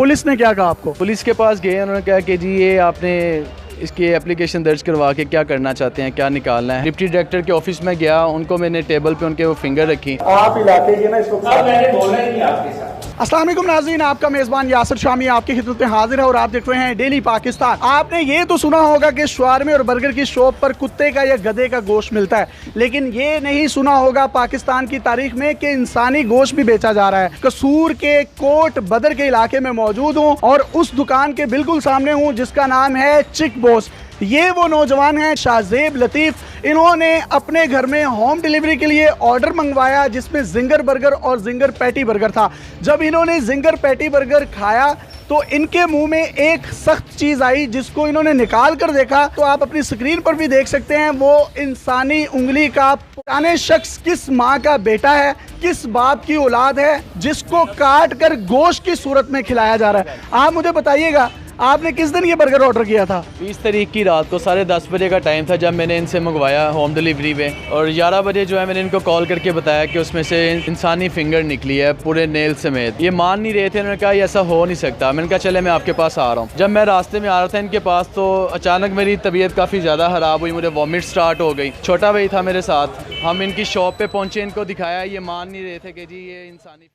Police ने क्या कहा आपको? पुलिस के पास गए, उन्होंने कहा कि जी ये आपने इसकी एप्लीकेशन दर्ज करवा के क्या करना चाहते हैं, क्या निकालना है। डिप्टी डायरेक्टर के ऑफिस में गया, उनको मैंने टेबल पे उनके वो फिंगर रखी। आप इलाके के ना इसको मैंने बोलना ही नहीं आपके साथ। अस्सलाम वालेकुम नाज़रीन, आपका मेज़बान यासिर शामी आपकी खिदमत में हाजिर है और आप देख रहे हैं डेली पाकिस्तान। आपने ये तो सुना होगा कि शवारमे और बर्गर की शॉप पर कुत्ते का या गधे का गोश्त मिलता है, लेकिन ये नहीं सुना होगा पाकिस्तान की तारीख में कि इंसानी गोश्त भी बेचा जा रहा है। कसूर के कोट बदर के इलाके में मौजूद हूँ और उस दुकान के बिल्कुल सामने हूँ जिसका नाम है चिक बॉस। ये वो नौजवान हैं शाहजेब लतीफ़, इन्होंने अपने घर में होम डिलीवरी के लिए ऑर्डर मंगवाया जिसमें जिंगर बर्गर और जिंगर पैटी बर्गर था। जब इन्होंने जिंगर पैटी बर्गर खाया तो इनके मुंह में एक सख्त चीज़ आई जिसको इन्होंने निकाल कर देखा तो आप अपनी स्क्रीन पर भी देख सकते हैं। वो इंसानी उंगली का पुराने शख्स किस माँ का बेटा है, किस बाप की औलाद है जिसको काट कर गोश्त की सूरत में खिलाया जा रहा है। आप मुझे बताइएगा, आपने किस दिन ये बर्गर ऑर्डर किया था? 20 तारीख की रात को 10:30 बजे का टाइम था जब मैंने इनसे मंगवाया होम डिलीवरी पे, और 11 बजे जो है मैंने इनको कॉल करके बताया कि उसमें से इंसानी फिंगर निकली है पूरे नेल समेत। ये मान नहीं रहे थे, उन्होंने कहा ये ऐसा हो नहीं सकता। मैंने कहा चले मैं आपके पास आ रहा हूँ। जब मैं रास्ते में आ रहा था इनके पास तो अचानक मेरी तबीयत काफ़ी ज़्यादा ख़राब हुई, मुझे वॉमिट स्टार्ट हो गई। छोटा भाई था मेरे साथ, हम इनकी शॉप पे पहुँचे, इनको दिखाया, ये मान नहीं रहे थे कि जी ये इंसानी